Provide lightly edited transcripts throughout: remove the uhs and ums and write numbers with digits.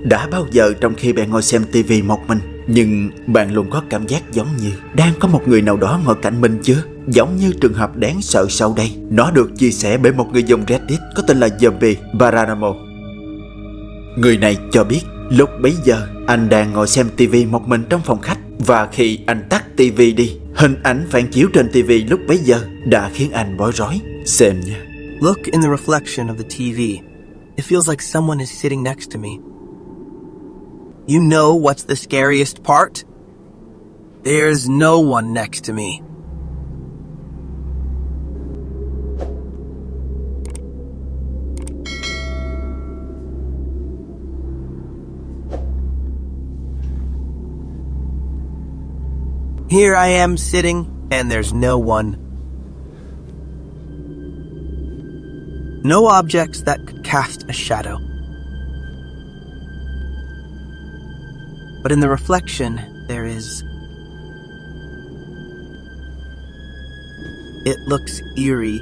Đã bao giờ trong khi bạn ngồi xem tivi một mình, nhưng bạn luôn có cảm giác giống như đang có một người nào đó ngồi cạnh mình chưa? Giống như trường hợp đáng sợ sau đây. Nó được chia sẻ bởi một người dùng Reddit có tên là Zombie Paranamo. Người này cho biết lúc bấy giờ anh đang ngồi xem tivi một mình trong phòng khách, và khi anh tắt tivi đi, hình ảnh phản chiếu trên tivi lúc bấy giờ đã khiến anh bối rối. Xem nha. Look in the reflection of the TV. It feels like someone is sitting next to me. You know what's the scariest part? There's no one next to me. Here I am sitting, and there's no one. No objects that could cast a shadow. But in the reflection, there is... It looks eerie.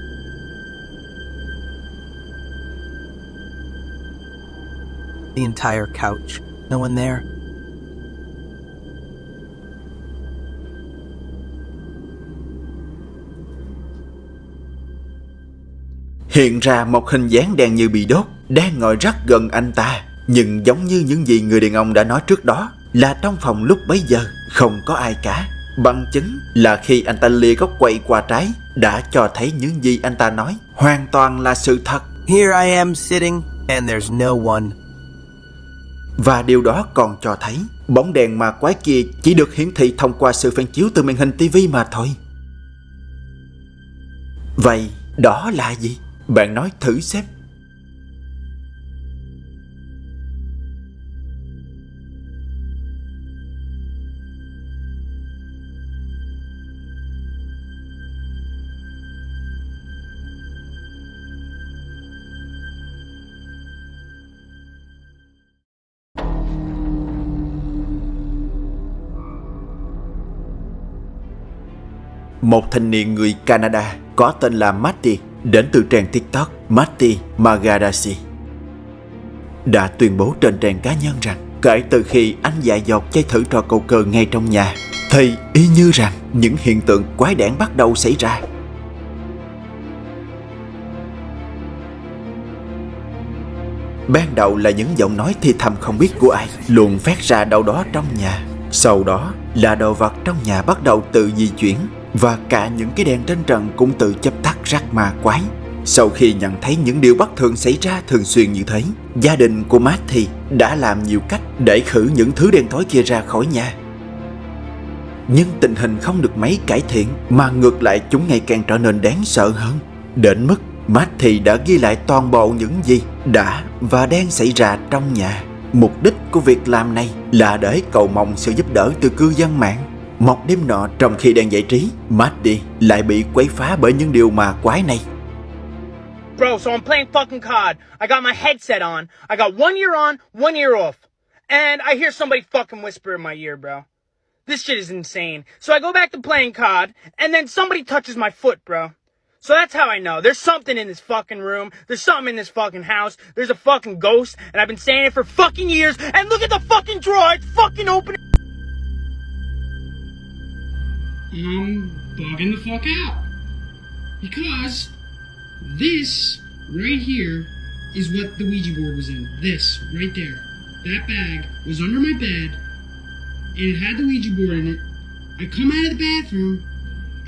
The entire couch. No one there. Hiện ra một hình dáng đen như bị đốt đang ngồi rất gần anh ta, nhưng giống như những gì người đàn ông đã nói trước đó, là trong phòng lúc bấy giờ không có ai cả. Bằng chứng là khi anh ta lìa góc quay qua trái đã cho thấy những gì anh ta nói hoàn toàn là sự thật. Here I am sitting and there's no one. Và điều đó còn cho thấy bóng đèn ma quái kia chỉ được hiển thị thông qua sự phản chiếu từ màn hình tivi mà thôi. Vậy đó là gì? Bạn nói thử xem. Một thanh niên người Canada có tên là Matty, đến từ trang TikTok Matty Magadashi, đã tuyên bố trên trang cá nhân rằng kể từ khi anh dại dột chơi thử trò cầu cờ ngay trong nhà, thì y như rằng những hiện tượng quái đản bắt đầu xảy ra. Ban đầu là những giọng nói thì thầm không biết của ai luôn phát ra đâu đó trong nhà. Sau đó là đồ vật trong nhà bắt đầu tự di chuyển, và cả những cái đèn trên trần cũng tự chớp tắt rắc ma quái. Sau khi nhận thấy những điều bất thường xảy ra thường xuyên như thế, gia đình của Matty đã làm nhiều cách để khử những thứ đen tối kia ra khỏi nhà. Nhưng tình hình không được mấy cải thiện, mà ngược lại chúng ngày càng trở nên đáng sợ hơn. Đến mức Matty đã ghi lại toàn bộ những gì đã và đang xảy ra trong nhà. Mục đích của việc làm này là để cầu mong sự giúp đỡ từ cư dân mạng. Một đêm nọ, trong khi đang giải trí, Matty lại bị quấy phá bởi những điều ma quái này. Bro, so I'm playing fucking COD. I got my headset on. I got one ear on, one ear off. And I hear somebody fucking whisper in my ear, bro. This shit is insane. So I go back to playing COD, and then somebody touches my foot, bro. So that's how I know. There's something in this fucking room. There's something in this fucking house. There's a fucking ghost, and I've been saying it for fucking years. And look at the fucking drawer. It's fucking open. I'm bugging the fuck out. Because this right here is what the Ouija board was in. This right there. That bag was under my bed, and it had the Ouija board in it. I come out of the bathroom,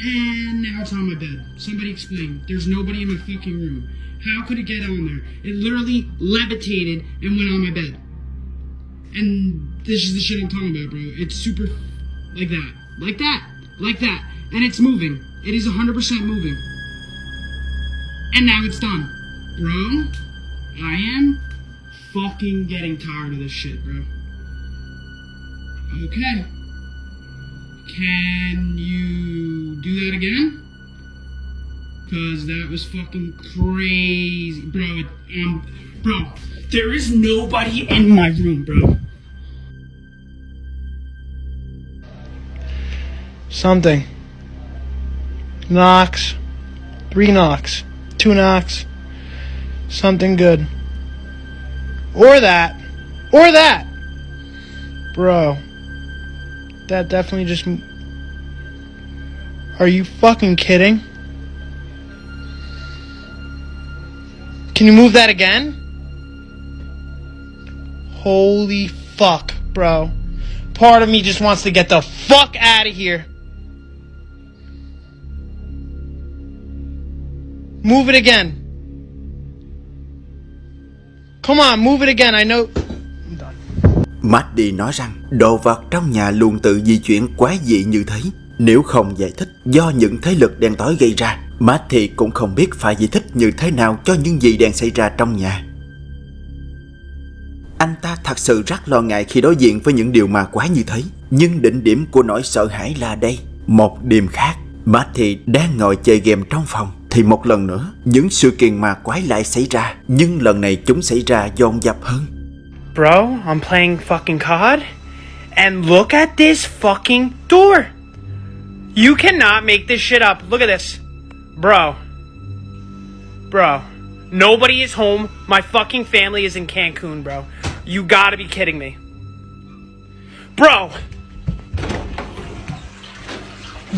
and now it's on my bed. Somebody explain. There's nobody in my fucking room. How could it get on there? It literally levitated and went on my bed. And this is the shit I'm talking about, bro. It's super like that. Like that. Like that. And it's moving. It is 100% moving. And now it's done. Bro, I am fucking getting tired of this shit, bro. Okay. Can you do that again? Cause that was fucking crazy. Bro, bro, there is nobody in my room, bro. Something. Knocks. 3 knocks. 2 knocks. Something good. Or that. Or that. Bro. That definitely just... Are you fucking kidding? Can you move that again? Holy fuck, bro. Part of me just wants to get the fuck out of here. Move it again. Come on, move it again. I know... I'm done. Maddie nói rằng đồ vật trong nhà luôn tự di chuyển quái dị như thế. Nếu không giải thích do những thế lực đen tối gây ra, Matty cũng không biết phải giải thích như thế nào cho những gì đang xảy ra trong nhà. Anh ta thật sự rất lo ngại khi đối diện với những điều ma quái như thế. Nhưng đỉnh điểm của nỗi sợ hãi là đây. Một đêm khác, Matty đang ngồi chơi game trong phòng thì một lần nữa những sự kiện ma quái lại xảy ra. Nhưng lần này chúng xảy ra dồn dập hơn. Bro, I'm playing fucking COD, and look at this fucking door. You cannot make this shit up. Look at this. Bro. Nobody is home. My fucking family is in Cancun, bro. You gotta be kidding me. Bro.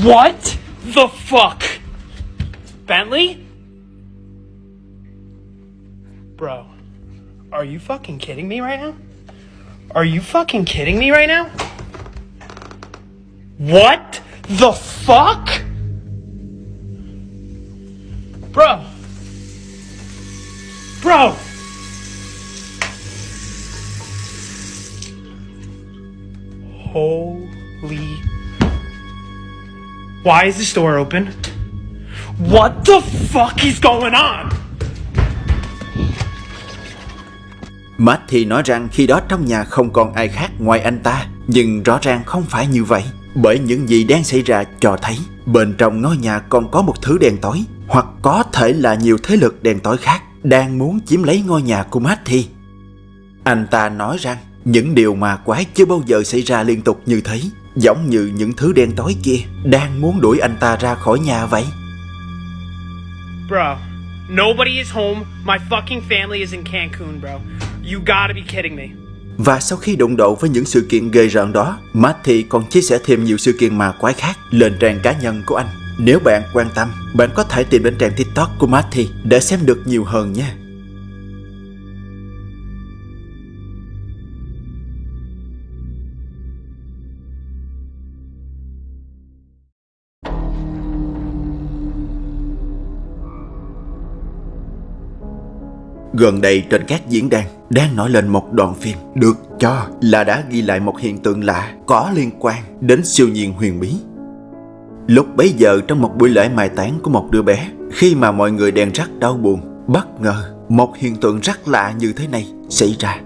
What the fuck? Bentley? Bro. Are you fucking kidding me right now? Are you fucking kidding me right now? What the fuck? Bro. Holy... Why is this door open? What the fuck is going on? Matty nói rằng khi đó trong nhà không còn ai khác ngoài anh ta. Nhưng rõ ràng không phải như vậy. Bởi những gì đang xảy ra cho thấy bên trong ngôi nhà còn có một thứ đen tối, hoặc có thể là nhiều thế lực đen tối khác đang muốn chiếm lấy ngôi nhà của Matty. Anh ta nói rằng những điều ma quái chưa bao giờ xảy ra liên tục như thế, giống như những thứ đen tối kia đang muốn đuổi anh ta ra khỏi nhà vậy. Bro, nobody is home. My fucking family is in Cancun, bro. You gotta be kidding me. Và sau khi đụng độ với những sự kiện ghê rợn đó, Matty còn chia sẻ thêm nhiều sự kiện ma quái khác lên trang cá nhân của anh. Nếu bạn quan tâm, bạn có thể tìm đến trang TikTok của Matty để xem được nhiều hơn nha. Gần đây trên các diễn đàn đang nổi lên một đoạn phim được cho là đã ghi lại một hiện tượng lạ có liên quan đến siêu nhiên huyền bí. Lúc bấy giờ trong một buổi lễ mai táng của một đứa bé, khi mà mọi người đang rất đau buồn, bất ngờ một hiện tượng rất lạ như thế này xảy ra.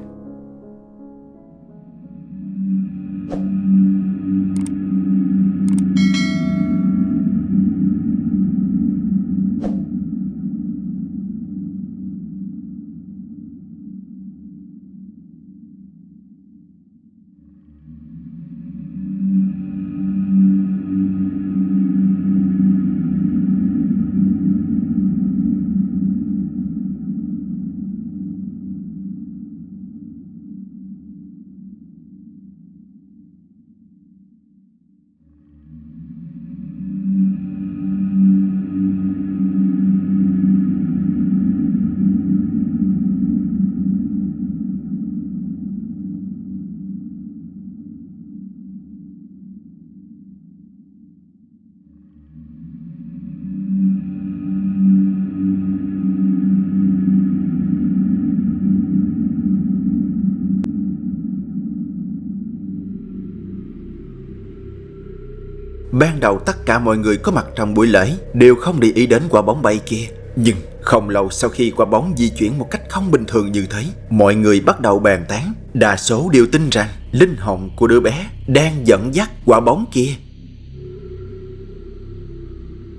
Ban đầu tất cả mọi người có mặt trong buổi lễ đều không để ý đến quả bóng bay kia. Nhưng không lâu sau khi quả bóng di chuyển một cách không bình thường như thế, mọi người bắt đầu bàn tán. Đa số đều tin rằng linh hồn của đứa bé đang dẫn dắt quả bóng kia.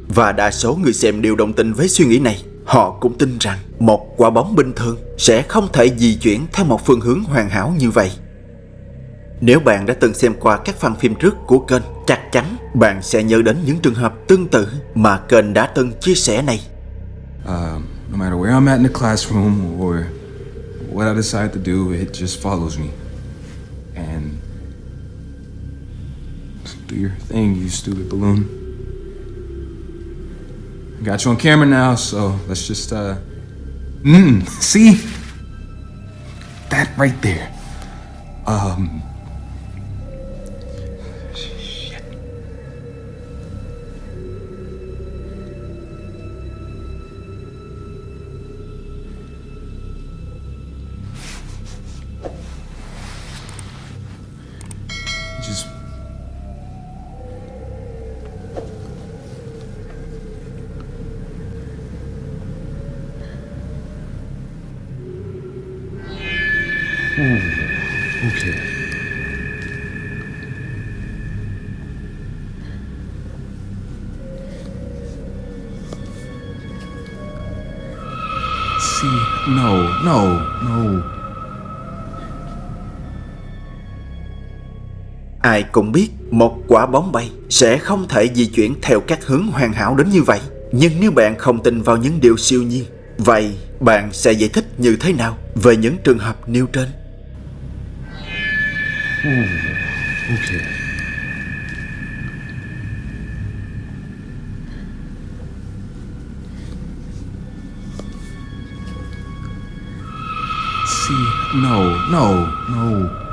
Và đa số người xem đều đồng tình với suy nghĩ này. Họ cũng tin rằng một quả bóng bình thường sẽ không thể di chuyển theo một phương hướng hoàn hảo như vậy. Nếu bạn đã từng xem qua các phần phim trước của kênh, chắc chắn bạn sẽ nhớ đến những trường hợp tương tự mà kênh đã từng chia sẻ này. No matter where I'm at in the classroom or what I decide to do, it just follows me. And do your thing, you stupid balloon. I got you on camera now, so let's just, see? That right there. Shit. Just okay. See, no. Ai cũng biết một quả bóng bay sẽ không thể di chuyển theo các hướng hoàn hảo đến như vậy. Nhưng nếu bạn không tin vào những điều siêu nhiên, vậy bạn sẽ giải thích như thế nào về những trường hợp nêu trên? Okay. See, no.